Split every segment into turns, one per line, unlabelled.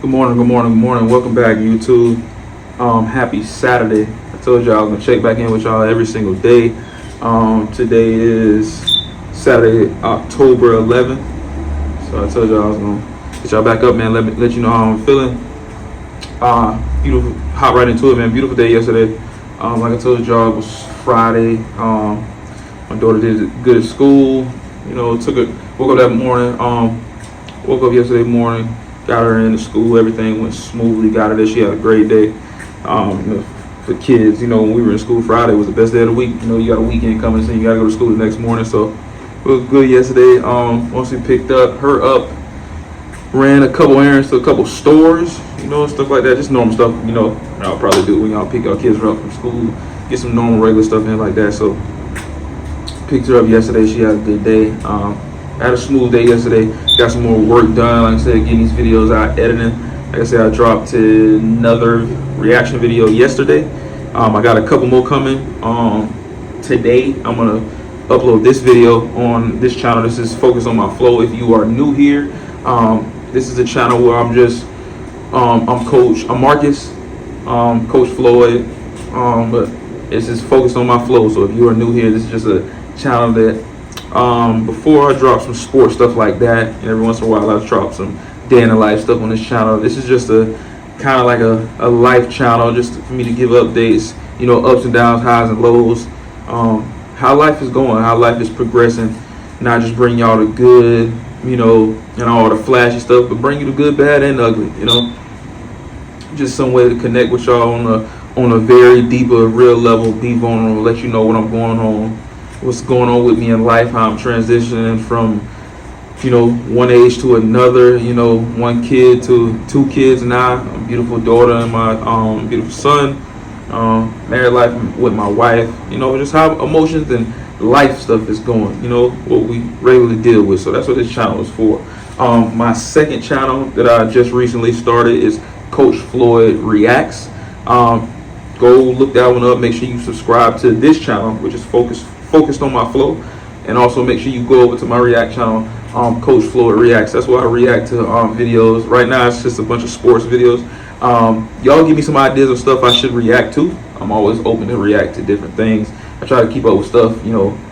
Good morning, good morning, good morning. Welcome back, YouTube. Happy Saturday. I told y'all I was gonna check back in with y'all every single day. Today is Saturday, October 11th. So I told y'all I was gonna get y'all back up, man. Let you know how I'm feeling. Beautiful. Hop right into it, man. Beautiful day yesterday. Like I told y'all, it was Friday. My daughter did good at school. Woke up that morning. Woke up yesterday morning. Got her into school. Everything went smoothly. Got her there. She had a great day. For kids, when we were in school Friday, it was the best day of the week. You got a weekend coming, so you got to go to school the next morning. So it was good yesterday. Once we picked her up, ran a couple errands to a couple stores, stuff like that. Just normal stuff, y'all probably do when y'all pick your kids up from school. Get some normal, regular stuff in like that. So picked her up yesterday. She had a good day. Had a smooth day yesterday. Got some more work done. Like I said, getting these videos out, editing. Like I said, I dropped another reaction video yesterday. I got a couple more coming. Today, I'm gonna upload this video on this channel. This is Focus on My Flow. If you are new here, this is a channel where I'm Marcus, Coach Floyd, but this is Focused on My Flow. So if you are new here, this is just a channel that before I drop some sports stuff like that, and every once in a while I drop some day in the life stuff on this channel. This is just a kind of like a life channel, just for me to give updates, ups and downs, highs and lows, how life is going, how life is progressing. Not just bring y'all the good, and all the flashy stuff, but bring you the good, bad, and ugly. Just some way to connect with y'all on a very deeper, real level. Be vulnerable, let you know what I'm going on, what's going on with me in life, how I'm transitioning from one age to another, one kid to two kids now, a beautiful daughter and my beautiful son, married life with my wife, just how emotions and life stuff is going, what we regularly deal with. So that's what this channel is for. My second channel that I just recently started is Coach Floyd Reacts. Go look that one up. Make sure you subscribe to this channel, which is Focused on My Flow, and also make sure you go over to my React channel, Coach Floyd Reacts. That's where I react to videos. Right now it's just a bunch of sports videos. Y'all give me some ideas of stuff I should react to. I'm always open to react to different things. I try to keep up with stuff,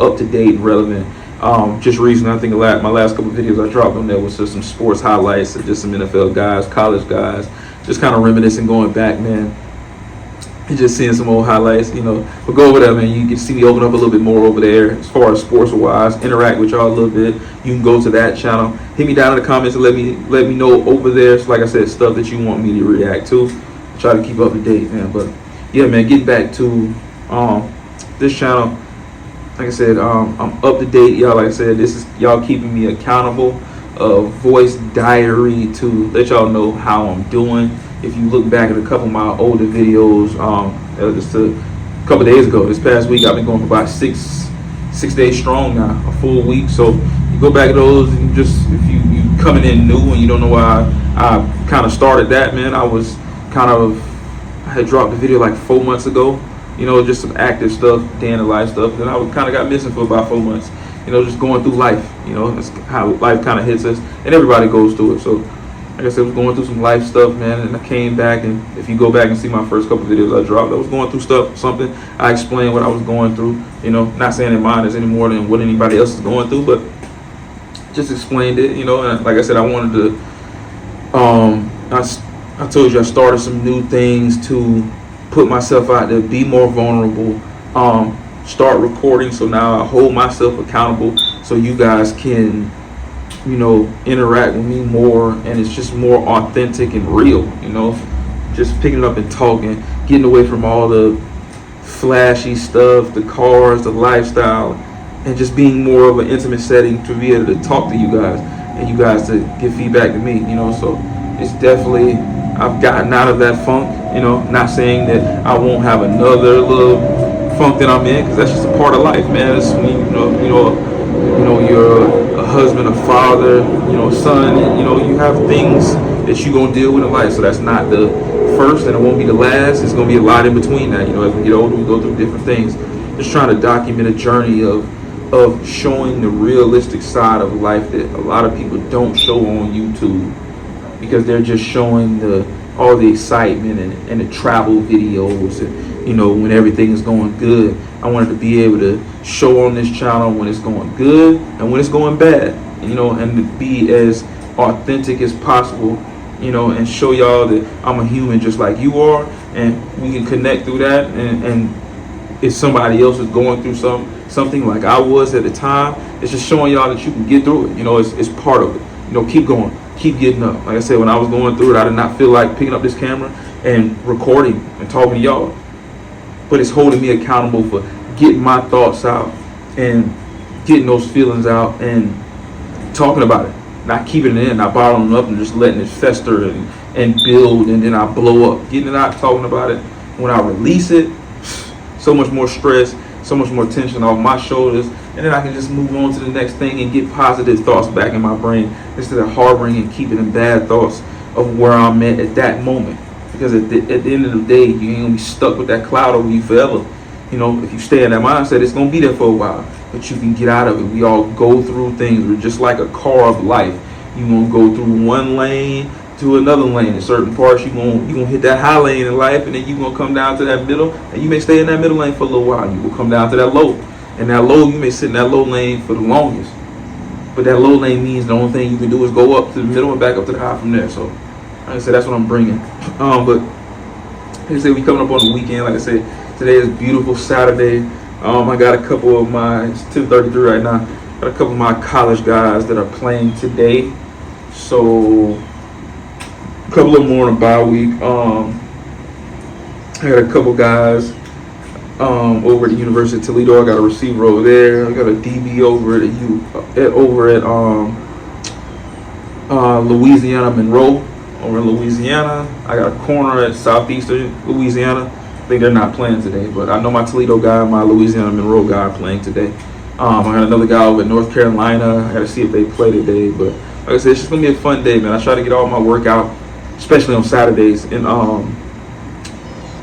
up to date and relevant. Just recently, I think my last couple of videos I dropped on there was just some sports highlights, just some NFL guys, college guys, just kind of reminiscing, going back, man. And just seeing some old highlights, But go over there, man. You can see me open up a little bit more over there as far as sports wise. Interact with y'all a little bit. You can go to that channel. Hit me down in the comments and let me know over there. So like I said, stuff that you want me to react to. Try to keep up to date, man. But yeah, man, getting back to this channel. Like I said, I'm up to date, y'all. Like I said, this is y'all keeping me accountable. Voice diary to let y'all know how I'm doing. If you look back at a couple of my older videos, just a couple days ago, this past week, I've been going for about six days strong now, a full week. So you go back to those, and just if you coming in new and you don't know why I kind of started that, man, I had dropped a video like 4 months ago, just some active stuff, day in the life stuff. Then I kind of got missing for about 4 months, just going through life. That's how life kind of hits us, and everybody goes through it. So like I said, I was going through some life stuff, man, and I came back, and if you go back and see my first couple videos I dropped, I was going through something. I explained what I was going through, not saying that mine is any more than what anybody else is going through, but just explained it, and like I said, I wanted to, I told you I started some new things to put myself out there, be more vulnerable, start recording, so now I hold myself accountable so you guys can interact with me more, and it's just more authentic and real, just picking up and talking, getting away from all the flashy stuff, the cars, the lifestyle, and just being more of an intimate setting to be able to talk to you guys and you guys to give feedback to me, so it's definitely, I've gotten out of that funk, not saying that I won't have another little funk that I'm in, because that's just a part of life, man. It's when you're a husband, a father, son, you have things that you're going to deal with in life. So that's not the first, and it won't be the last. It's going to be a lot in between that. As we get older, we go through different things. Just trying to document a journey of showing the realistic side of life that a lot of people don't show on YouTube. because they're just showing all the excitement and the travel videos, and when everything is going good. I wanted to be able to show on this channel when it's going good and when it's going bad, and to be as authentic as possible, and show y'all that I'm a human just like you are, and we can connect through that. And if somebody else is going through something like I was at the time, it's just showing y'all that you can get through it. It's part of it. Keep going, keep getting up. Like I said, when I was going through it, I did not feel like picking up this camera and recording and talking to y'all, but it's holding me accountable for getting my thoughts out and getting those feelings out and talking about it, not keeping it in, not bottling it up and just letting it fester and build, and then I blow up. Getting it out, talking about it. When I release it, so much more stress, so much more tension off my shoulders, and then I can just move on to the next thing and get positive thoughts back in my brain instead of harboring and keeping in bad thoughts of where I'm at that moment. Because at the end of the day, you ain't gonna be stuck with that cloud over you forever. If you stay in that mindset, it's gonna be there for a while, but you can get out of it. We all go through things. We're just like a car of life. You're gonna go through one lane to another lane. In certain parts, you're gonna hit that high lane in life, and then you're gonna come down to that middle, and you may stay in that middle lane for a little while. You will come down to that low, and that low, you may sit in that low lane for the longest. But that low lane means the only thing you can do is go up to the middle and back up to the high from there. So, like I said, that's what I'm bringing. But like I said, we coming up on the weekend. Like I said, today is beautiful Saturday. I got a couple of it's 10:33 right now. Got a couple of my college guys that are playing today. So a couple of them more on a bye week. I got a couple guys over at the University of Toledo. I got a receiver over there. I got a DB over at Louisiana Monroe over in Louisiana. I got a corner at Southeastern Louisiana. I think they're not playing today, but I know my Toledo guy and my Louisiana Monroe guy are playing today. I got another guy over at North Carolina. I got to see if they play today, but like I said, it's just gonna be a fun day, man. I try to get all my workout, especially on Saturdays, and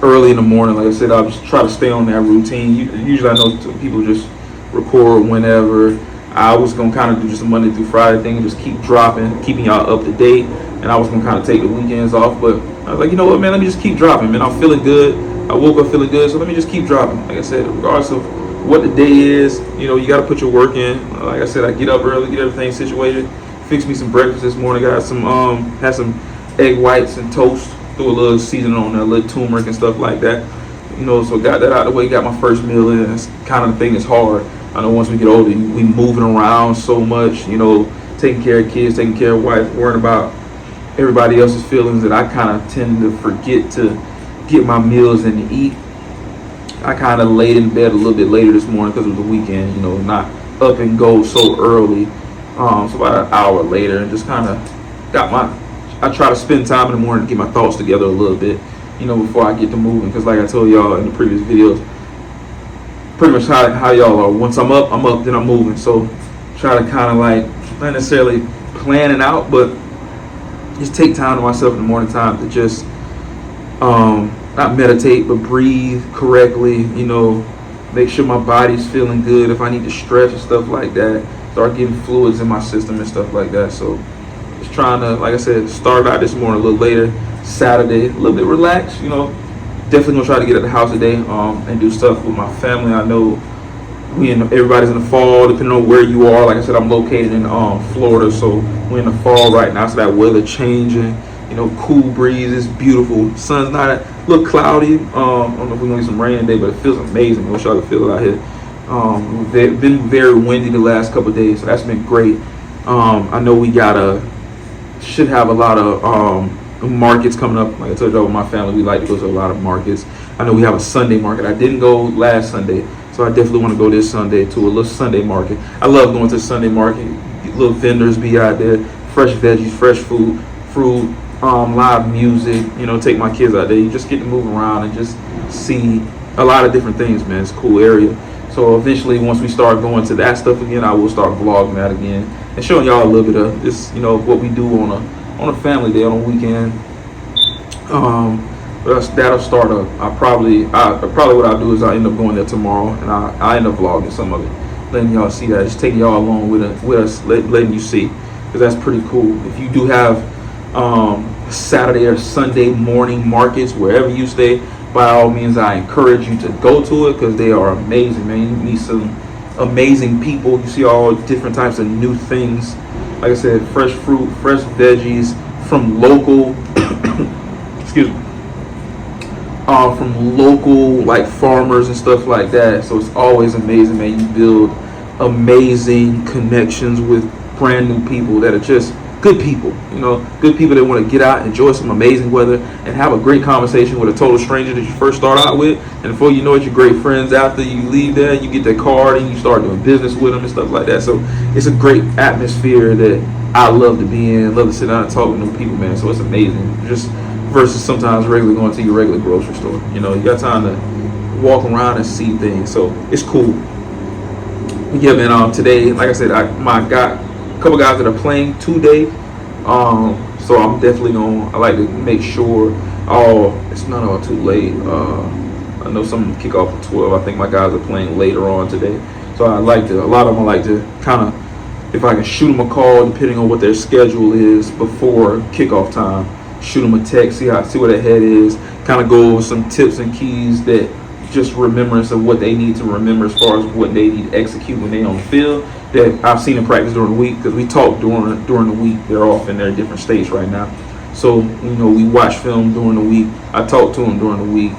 early in the morning. Like I said, I'll just try to stay on that routine. Usually I know people just record whenever. I was going to kind of do just a Monday through Friday thing and just keep dropping, keeping y'all up to date. And I was going to kind of take the weekends off. But I was like, you know what, man, let me just keep dropping, man. I'm feeling good. I woke up feeling good, so let me just keep dropping. Like I said, regardless of what the day is, you got to put your work in. Like I said, I get up early, get everything situated, fix me some breakfast this morning. Got some, had some egg whites and toast. Threw a little seasoning on there, a little turmeric and stuff like that. So got that out of the way, got my first meal in. It's kind of the thing that's hard. I know once we get older, we moving around so much, taking care of kids, taking care of wife, worrying about everybody else's feelings, that I kind of tend to forget to get my meals and to eat. I kind of laid in bed a little bit later this morning because it was the weekend, not up and go so early. So about an hour later, and just kind of I try to spend time in the morning to get my thoughts together a little bit, before I get to moving. Because like I told y'all in the previous videos, pretty much how y'all are. Once I'm up, then I'm moving. So try to kind of like, not necessarily plan it out, but just take time to myself in the morning time to just not meditate, but breathe correctly, make sure my body's feeling good. If I need to stretch and stuff like that, start getting fluids in my system and stuff like that. So just trying to, like I said, start out this morning a little later, Saturday, a little bit relaxed, Definitely gonna try to get at the house today and do stuff with my family. I know everybody's in the fall, depending on where you are. Like I said, I'm located in Florida, so we're in the fall right now. So that weather changing, cool breeze, it's beautiful. Sun's not a little cloudy. I don't know if we're gonna get some rain today, but it feels amazing. I wish y'all could feel it out here. It's been very windy the last couple of days, so that's been great. I know we should have a lot of markets coming up. Like I told y'all, with my family, we like to go to a lot of markets. I know we have a Sunday market. I didn't go last Sunday, so I definitely want to go this Sunday to a little Sunday market. I love going to the Sunday market. Little vendors be out there, fresh veggies, fresh food, fruit, live music. Take my kids out there. You just get to move around and just see a lot of different things, man. It's a cool area. So eventually, once we start going to that stuff again, I will start vlogging that again and showing y'all a little bit of this, what we do on a family day, on a weekend. That'll start up. Probably what I'll do is I end up going there tomorrow, and I end up vlogging some of it, letting y'all see that, just taking y'all along with us, letting you see, because that's pretty cool. If you do have Saturday or Sunday morning markets, wherever you stay. By all means, I encourage you to go to it because they are amazing, man. You meet some amazing people. You see all different types of new things. Like I said, fresh fruit, fresh veggies from local, excuse me, from local like farmers and stuff like that. So it's always amazing, man. You build amazing connections with brand new people that are just good people, good people that want to get out, enjoy some amazing weather, and have a great conversation with a total stranger that you first start out with. And before you know it, you're great friends. After you leave there, you get that card and you start doing business with them and stuff like that. So it's a great atmosphere that I love to be in. Love to sit down and talk with new people, man. So it's amazing. Just versus sometimes regularly going to your regular grocery store. You got time to walk around and see things. So it's cool. Yeah, man. Today, like I said, I got a couple guys that are playing today. So I'm definitely I like to make sure. It's not all too late. I know some kick off at 12. I think my guys are playing later on today. So a lot of them I like to kind of, if I can shoot them a call, depending on what their schedule is before kickoff time, shoot them a text, see where their head is, kind of go over some tips and keys that just remembrance of what they need to remember as far as what they need to execute when they're on the field that I've seen in practice during the week, because we talk during the week. They're off in their different states right now. So, we watch film during the week. I talk to them during the week,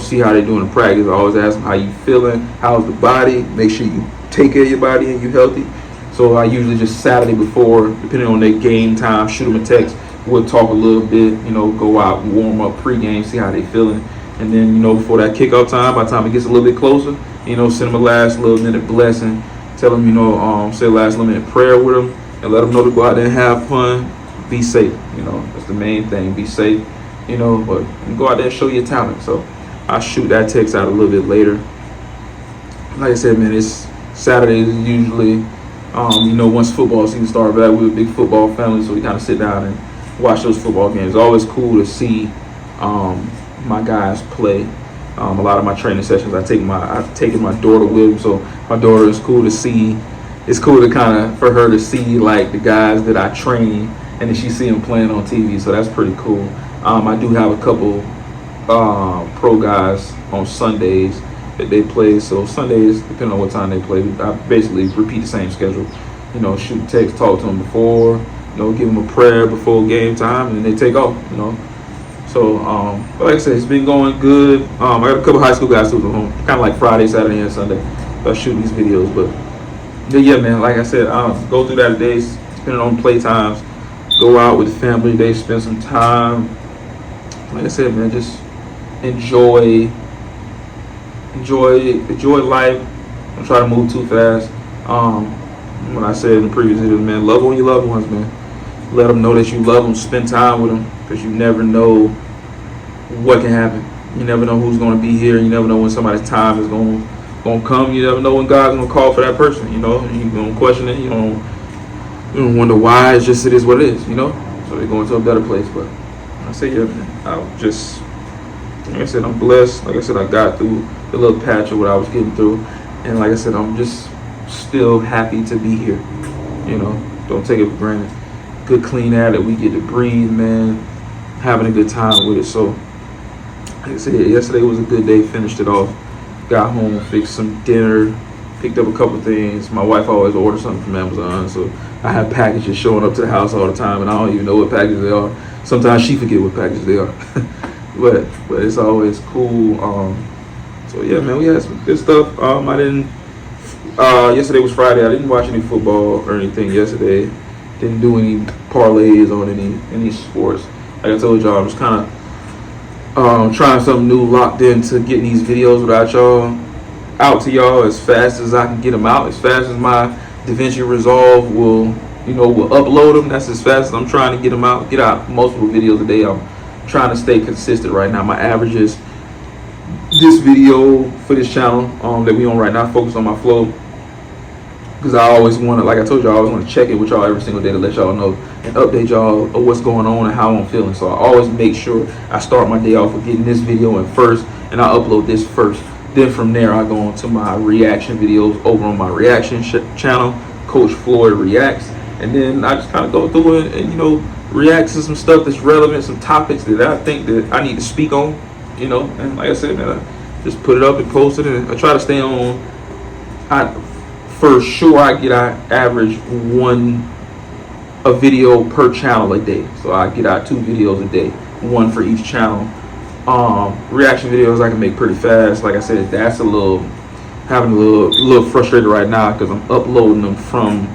see how they're doing in practice. I always ask them, how you feeling? How's the body? Make sure you take care of your body and you're healthy. So I usually just Saturday before, depending on their game time, shoot them a text. We'll talk a little bit, go out and warm up pregame, see how they feeling. And then, before that kickoff time, by the time it gets a little bit closer, send them a last little minute blessing. Tell them, say a last little minute prayer with them and let them know to go out there and have fun. Be safe, that's the main thing. Be safe, but go out there and show your talent. So I shoot that text out a little bit later. Like I said, man, it's Saturdays usually, once football season starts back, we're a big football family, so we kind of sit down and watch those football games. It's always cool to see my guys play. A lot of my training sessions, I've taken my daughter with them, so my daughter is cool to see. It's cool to kind of for her to see like the guys that I train, and then she see them playing on TV. So that's pretty cool. I do have a couple pro guys on Sundays that they play. So Sundays, depending on what time they play, I basically repeat the same schedule. Shoot text, talk to them before, give them a prayer before game time, and then they take off. So, but like I said, it's been going good. I got a couple high school guys too, kind of like Friday, Saturday, and Sunday. So I shoot these videos, but yeah, man. Like I said, go through that today, depending on play times. Go out with the family today, spend some time. Like I said, man, just enjoy life. Don't try to move too fast. When I said in the previous videos, man, love on your loved ones, man. Let them know that you love them. Spend time with them, because you never know what can happen. You never know who's going to be here. You never know when somebody's time is going to come. You never know when God's going to call for that person. You're going to question it. You don't wonder why. It is what it is. So they're going to a better place. But I say, yeah, man. Like I said, I'm blessed. Like I said, I got through the little patch of what I was getting through, and like I said, I'm just still happy to be here. Don't take it for granted. Good clean air that we get to breathe, man. Having a good time with it. So, like I said, yesterday was a good day. Finished it off. Got home, fixed some dinner, picked up a couple things. My wife always orders something from Amazon, so I have packages showing up to the house all the time, and I don't even know what packages they are. Sometimes she forget what packages they are. but it's always cool. So yeah, man, we had some good stuff. Yesterday was Friday. I didn't watch any football or anything yesterday. Didn't do any parlays on any sports. Like I told y'all, I'm just kind of trying something new, locked into getting these videos without y'all out to y'all as fast as I can get them out. As fast as my DaVinci Resolve will upload them. That's as fast as I'm trying to get them out. Get out multiple videos a day. I'm trying to stay consistent right now. My average is this video for this channel that we on right now. Focus on my flow. Because I always want to, like I told you, I always want to check in with y'all every single day to let y'all know and update y'all of what's going on and how I'm feeling. So I always make sure I start my day off with getting this video in first, and I upload this first. Then from there, I go on to my reaction videos over on my reaction channel, Coach Floyd Reacts. And then I just kind of go through it and, react to some stuff that's relevant, some topics that I think that I need to speak on, and like I said, man, I just put it up and post it, and I try to stay on. For sure, I average a video per channel a day, so I get out 2 videos a day, 1 for each channel. Reaction videos I can make pretty fast. Like I said, that's having a little frustrated right now because I'm uploading them from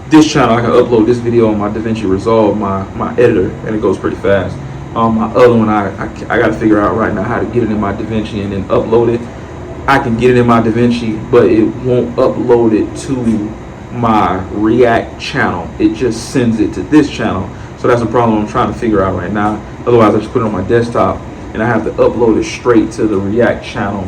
this channel. I can upload this video on my DaVinci Resolve, my editor, and it goes pretty fast. My other one, I got to figure out right now how to get it in my DaVinci and then upload it. I can get it in my DaVinci, but it won't upload it to my React channel. It just sends it to this channel. So that's a problem I'm trying to figure out right now. Otherwise, I just put it on my desktop and I have to upload it straight to the React channel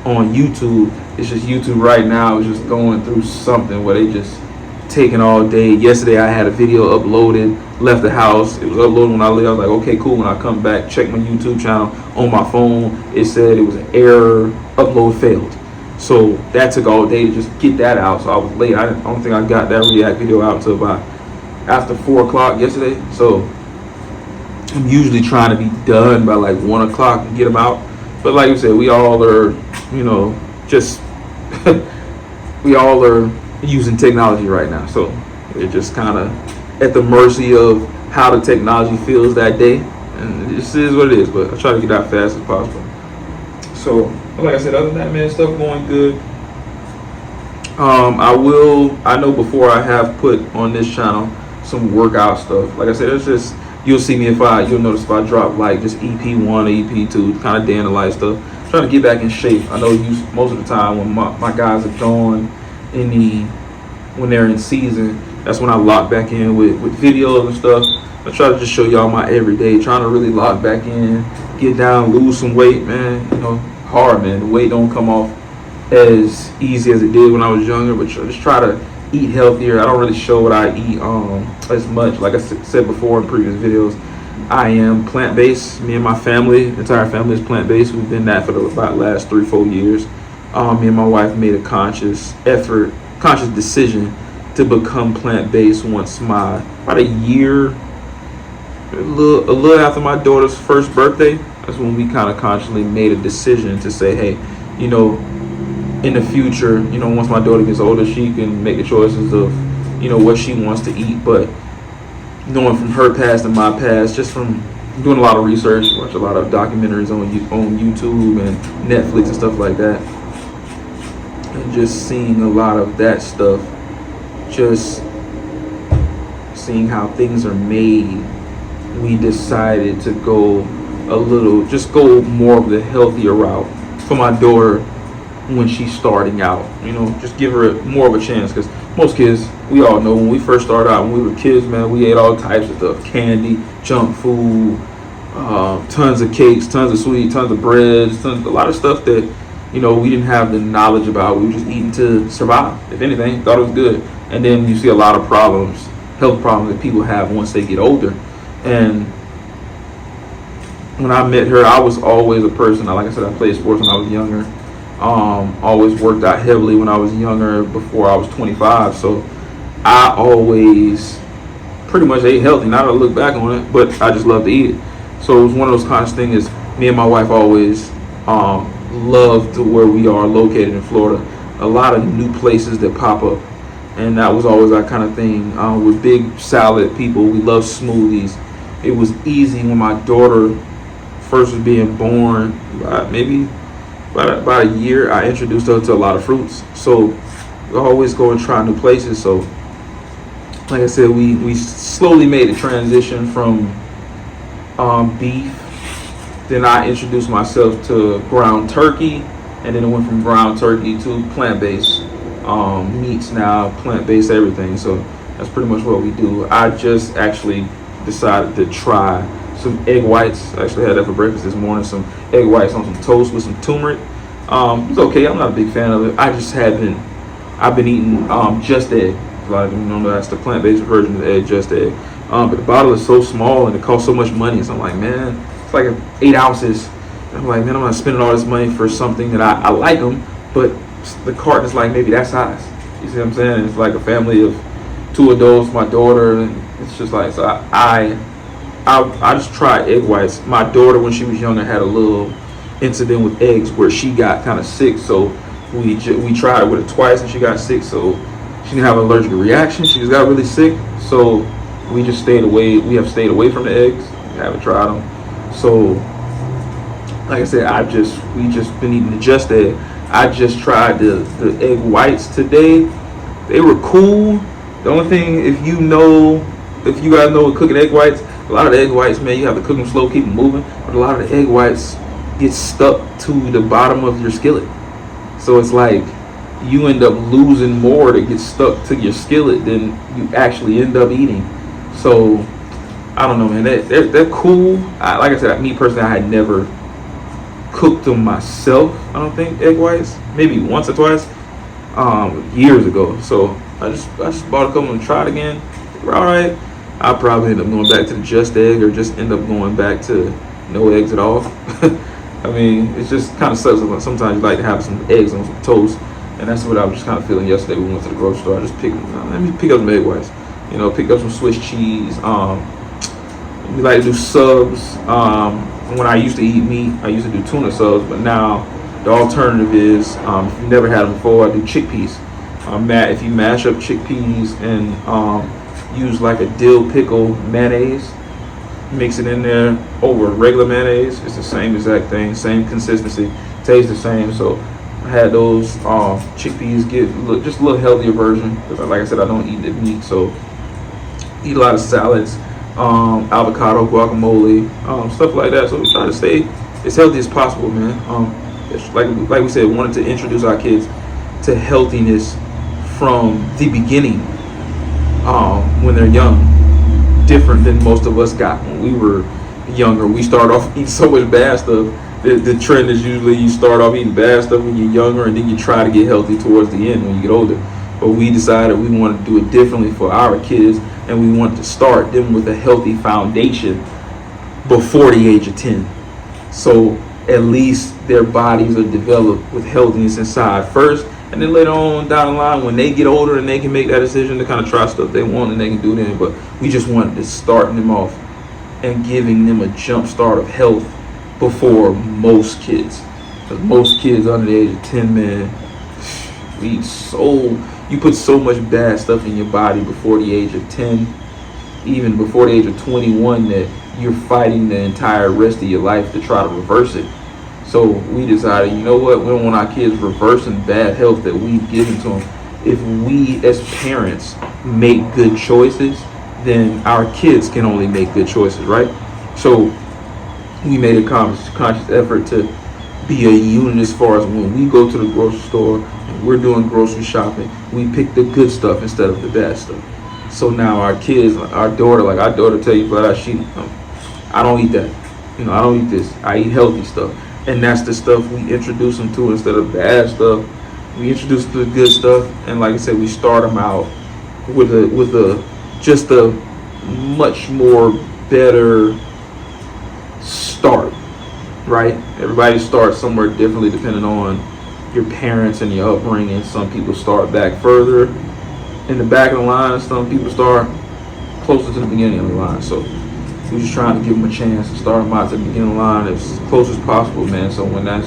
on YouTube. It's just YouTube right now is just going through something where they just taking all day. Yesterday I had a video uploaded, left the house. It was uploaded when I left. I was like, okay, cool. When I come back, check my YouTube channel on my phone. It said it was an error, upload failed. So that took all day to just get that out. So I was late. I don't think I got that React video out until about after 4 o'clock yesterday. So I'm usually trying to be done by like 1 o'clock and get them out. But like you said, we all are, just we all are using technology right now. So it's just kind of at the mercy of how the technology feels that day. And this is what it is. But I try to get out fast as possible. So like I said, other than that, man, stuff going good. I know before I have put on this channel some workout stuff. Like I said, it's just, you'll notice if I drop like just EP1 or EP2, kind of day in the life stuff. I'm trying to get back in shape. I know most of the time when my guys are gone when they're in season, that's when I lock back in with videos and stuff. I try to just show y'all my everyday, trying to really lock back in, get down, lose some weight, man. Hard, man. The weight don't come off as easy as it did when I was younger, but just try to eat healthier. I don't really show what I eat as much. Like I said before in previous videos, I am plant-based. Me and my family, entire family is plant-based. We've been that for about last 3-4 years. Me and my wife made a conscious decision to become plant-based once about a little after my daughter's first birthday. That's when we kind of consciously made a decision to say, hey, in the future, once my daughter gets older, she can make the choices of, what she wants to eat. But knowing from her past and my past, just from doing a lot of research, watch a lot of documentaries on YouTube and Netflix and stuff like that, and just seeing a lot of that stuff, just seeing how things are made, we decided to go more of the healthier route for my daughter when she's starting out. Just give her more of a chance, because most kids, we all know, when we first started out, when we were kids, man, we ate all types of stuff: candy, junk food, tons of cakes, tons of sweets, tons of breads, a lot of stuff that we didn't have the knowledge about. We were just eating to survive. If anything, thought it was good. And then you see a lot of health problems that people have once they get older. And when I met her, I was always a person, like I said, I played sports when I was younger. Always worked out heavily when I was younger, before I was 25. So I always pretty much ate healthy. Now that I look back on it, but I just love to eat it. So it was one of those conscious things. Me and my wife always loved where we are located in Florida. A lot of new places that pop up, and that was always our kind of thing. We're big salad people. We love smoothies. It was easy when my daughter first was being born, maybe about a year, I introduced her to a lot of fruits. So we always go and try new places. So like I said, we slowly made a transition from beef. Then I introduced myself to ground turkey, and then it went from ground turkey to plant-based meats now, plant-based everything. So that's pretty much what we do. I just actually decided to try some egg whites. I actually had that for breakfast this morning. Some egg whites on some toast with some turmeric. It's okay. I'm not a big fan of it. I've been eating Just Egg. A lot of them know that's the plant-based version of the egg, Just Egg. But the bottle is so small and it costs so much money. So I'm like, man, it's like 8 ounces. And I'm like, man, I'm not spending all this money for something that I like them, but the carton is like maybe that size. You see what I'm saying? It's like a family of 2 adults, my daughter, and It's just like, so I just tried egg whites. My daughter, when she was younger, had a little incident with eggs where she got kind of sick. So we tried it with it twice and she got sick. So she didn't have an allergic reaction. She just got really sick. So we just stayed away. We have stayed away from the eggs. We haven't tried them. So like I said, we just been eating the Just Egg. I just tried the egg whites today. They were cool. The only thing, if you guys know cooking egg whites, a lot of the egg whites, man, you have to cook them slow, keep them moving. But a lot of the egg whites get stuck to the bottom of your skillet. So it's like you end up losing more that gets stuck to your skillet than you actually end up eating. So I don't know, man. They're cool. Like I said, me personally, I had never cooked them myself. I don't think egg whites, maybe once or twice, years ago. So I just bought a couple and tried again. They were all right. I'll probably end up going back to the Just Egg or just end up going back to no eggs at all. I mean, it's just kind of sucks. Sometimes you like to have some eggs on some toast, and that's what I was just kind of feeling yesterday. We went to the grocery store. I just let me pick up some egg whites. Pick up some Swiss cheese. We like to do subs. When I used to eat meat, I used to do tuna subs, but now the alternative is, if you've never had them before, I do chickpeas. If you mash up chickpeas and use like a dill pickle mayonnaise, mix it in there over regular mayonnaise, it's the same exact thing, same consistency, tastes the same. So I had those chickpeas, just a little healthier version, because like I said, I don't eat the meat, so eat a lot of salads, avocado, guacamole, stuff like that. So we try to stay as healthy as possible, man. It's like we said, we wanted to introduce our kids to healthiness from the beginning, when they're young, different than most of us got when we were younger. We start off eating so much bad stuff. The trend is usually you start off eating bad stuff when you're younger, and then you try to get healthy towards the end when you get older. But we decided we wanted to do it differently for our kids, and we wanted to start them with a healthy foundation before the age of 10. So at least their bodies are developed with healthiness inside first, and then later on down the line, when they get older and they can make that decision to kind of try stuff they want, and they can do then. But we just wanted to start them off and giving them a jump start of health before most kids. Because most kids under the age of 10, man, you put so much bad stuff in your body before the age of 10, even before the age of 21, that you're fighting the entire rest of your life to try to reverse it. So we decided, you know what, we don't want our kids reversing bad health that we've given to them. If we as parents make good choices, then our kids can only make good choices, right? So we made a conscious effort to be a unit as far as when we go to the grocery store and we're doing grocery shopping, we pick the good stuff instead of the bad stuff. So now our kids, our daughter tell you flat out, I don't eat that. I don't eat this. I eat healthy stuff. And that's the stuff we introduce them to instead of bad stuff. We introduce them to the good stuff, and like I said, we start them out with a much more better start, right? Everybody starts somewhere differently depending on your parents and your upbringing. Some people start back further in the back of the line, and some people start closer to the beginning of the line. So we're just trying to give them a chance to start them out to the beginning of the line as close as possible, man. So when that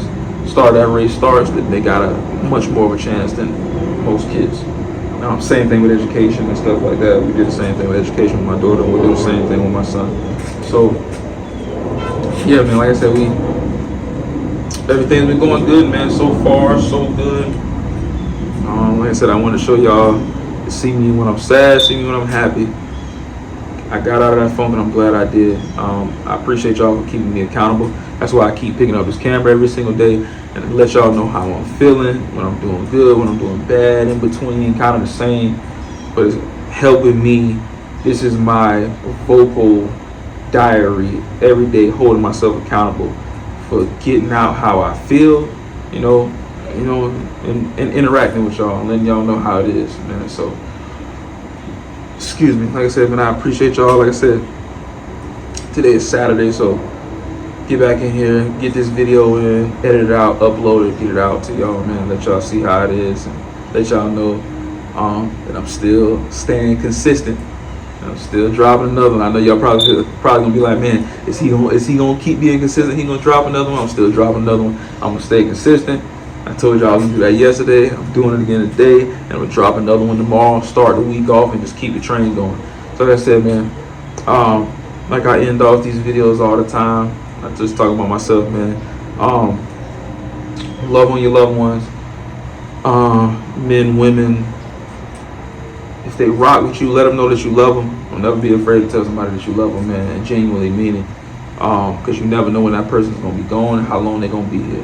race starts, that they got a much more of a chance than most kids. Same thing with education and stuff like that. We did the same thing with education with my daughter, and we'll do the same thing with my son. So yeah, man, like I said, everything's been going good, man. So far, so good. Like I said, I want to show y'all, see me when I'm sad, see me when I'm happy. I got out of that funk, and I'm glad I did. I appreciate y'all for keeping me accountable. That's why I keep picking up this camera every single day and let y'all know how I'm feeling, when I'm doing good, when I'm doing bad, in between, kind of the same. But it's helping me. This is my vocal diary every day, holding myself accountable for getting out how I feel, and interacting with y'all and letting y'all know how it is, man. So, excuse me, like I said, man, I appreciate y'all. Like I said, today is Saturday, so get back in here, get this video in, edit it out, upload it, get it out to y'all, man. Let y'all see how it is, and let y'all know that I'm still staying consistent I'm still dropping another one. I know y'all probably gonna be like, man, is he gonna keep being consistent? He gonna drop another one? I'm still dropping another one. I'm gonna stay consistent. I told y'all I was gonna do that yesterday. I'm doing it again today, and I'm gonna drop another one tomorrow. Start the week off and just keep the train going. So like I said, man, like I end off these videos all the time. I just talk about myself, man. Love on your loved ones, men, women. If they rock with you, let them know that you love them. Don't never be afraid to tell somebody that you love them, man, and genuinely mean it. Because you never know when that person's going to be gone and how long they're going to be here.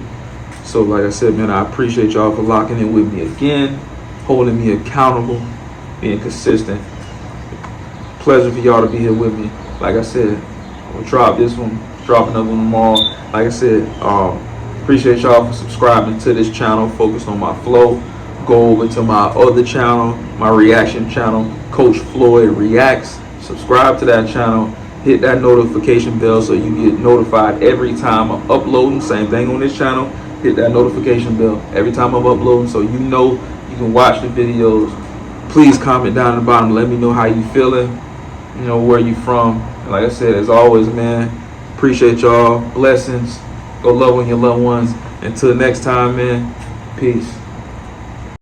So, like I said, man, I appreciate y'all for locking in with me again, holding me accountable, being consistent. Pleasure for y'all to be here with me. Like I said, I'm going to drop this one, drop another one tomorrow. Like I said, appreciate y'all for subscribing to this channel, focused on my flow. Go over to my other channel, my reaction channel, Coach Floyd Reacts. Subscribe to that channel. Hit that notification bell so you get notified every time I'm uploading. Same thing on this channel. Hit that notification bell every time I'm uploading so you know you can watch the videos. Please comment down at the bottom. Let me know how you feeling. You know, where you from. And like I said, as always, man, appreciate y'all. Blessings. Go love on your loved ones. Until next time, man. Peace.